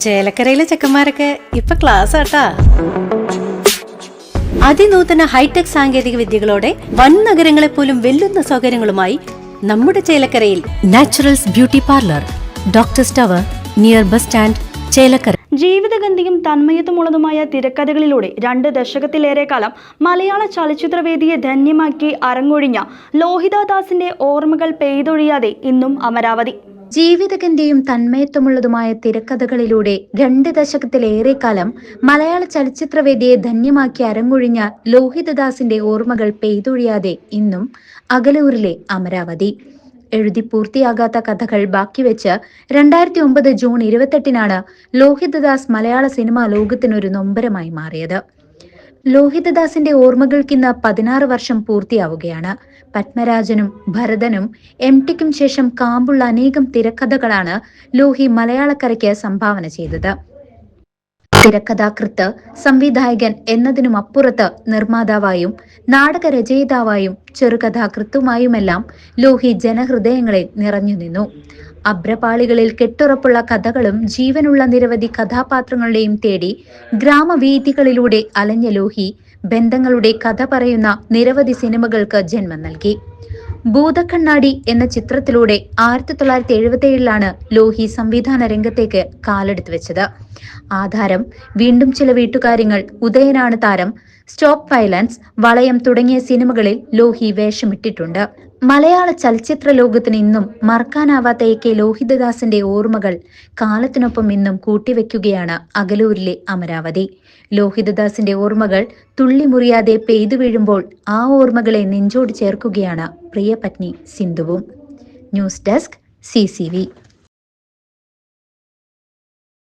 ചേലക്കരയിലെ ചെക്കന്മാരൊക്കെ ഇപ്പൊ ക്ലാസ് ആട്ടാ. അതിനൂതന ഹൈടെക് സാങ്കേതിക വിദ്യകളോടെ വൻ നഗരങ്ങളെ പോലും വെല്ലുന്ന സൗകര്യങ്ങളുമായി നമ്മുടെ ചേലക്കരയിൽ naturals beauty parlour, doctors tower, near bus stand, Chelakkara. ജീവിതഗന്ധിയും തന്മയത്വമുള്ളതുമായ തിരക്കഥകളിലൂടെ 2 ദശകത്തിലേറെ കാലം മലയാള ചലച്ചിത്രവേദിയെ ധന്യമാക്കി അരങ്ങൊഴിഞ്ഞ ലോഹിതദാസിന്റെ ഓർമ്മകൾ പെയ്തൊഴിയാതെ ഇന്നും അമരാവതി. ജീവിതഗന്ധിയും തന്മയത്വമുള്ളതുമായ തിരക്കഥകളിലൂടെ 2 ദശകത്തിലേറെ കാലം മലയാള ചലച്ചിത്രവേദിയെ ധന്യമാക്കി അരങ്ങൊഴിഞ്ഞ ലോഹിതദാസിന്റെ ഓർമ്മകൾ പെയ്തൊഴിയാതെ ഇന്നും അകലൂരിലെ അമരാവതി. എഴുതി പൂർത്തിയാകാത്ത കഥകൾ ബാക്കിവെച്ച് 2009 ജൂൺ 28-നാണ് ലോഹിതദാസ് മലയാള സിനിമാ ലോകത്തിനൊരു നൊമ്പരമായി മാറിയത്. ലോഹിതദാസിന്റെ ഓർമ്മകൾക്കിന്ന് 16 വർഷം പൂർത്തിയാവുകയാണ്. പത്മരാജനും ഭരതനും MTക്കും ശേഷം കാമ്പുള്ള അനേകം തിരക്കഥകളാണ് ലോഹി മലയാളക്കരയ്ക്ക് സംഭാവന ചെയ്തത്. തിരക്കഥാകൃത്ത്, സംവിധായകൻ എന്നതിനും അപ്പുറത്ത് നിർമ്മാതാവായും നാടകരചയിതാവായും ചെറുകഥാകൃത്തുമായുമെല്ലാം ലോഹി ജനഹൃദയങ്ങളിൽ നിറഞ്ഞു നിന്നു. അഭ്രപാളികളിൽ കെട്ടുറപ്പുള്ള കഥകളും ജീവനുള്ള നിരവധി കഥാപാത്രങ്ങളെയും തേടി ഗ്രാമവീഥികളിലൂടെ അലഞ്ഞ ലോഹി ബന്ധങ്ങളുടെ കഥ പറയുന്ന നിരവധി സിനിമകൾക്ക് ജന്മം നൽകി. ഭൂതക്കണ്ണാടി എന്ന ചിത്രത്തിലൂടെ 1977-ലാണ് ലോഹി സംവിധാന രംഗത്തേക്ക് കാലെടുത്ത് വെച്ചത്. ആധാരം, വീണ്ടും ചില വീട്ടുകാര്യങ്ങൾ, ഉദയനാണ് താരം, സ്റ്റോപ്പ് വയലൻസ്, വളയം തുടങ്ങിയ സിനിമകളിൽ ലോഹി വേഷമിട്ടിട്ടുണ്ട്. മലയാള ചലച്ചിത്ര ലോകത്തിന് ഇന്നും മറക്കാനാവാത്ത AK ലോഹിതദാസിന്റെ ഓർമ്മകൾ കാലത്തിനൊപ്പം ഇന്നും കൂട്ടിവെക്കുകയാണ് അകലൂരിലെ അമരാവതി. ലോഹിതദാസിന്റെ ഓർമ്മകൾ തുള്ളിമുറിയാതെ പെയ്തു വീഴുമ്പോൾ ആ ഓർമ്മകളെ നെഞ്ചോട് ചേർക്കുകയാണ് പ്രിയപത്നി സിന്ധുവും. News desk CCV.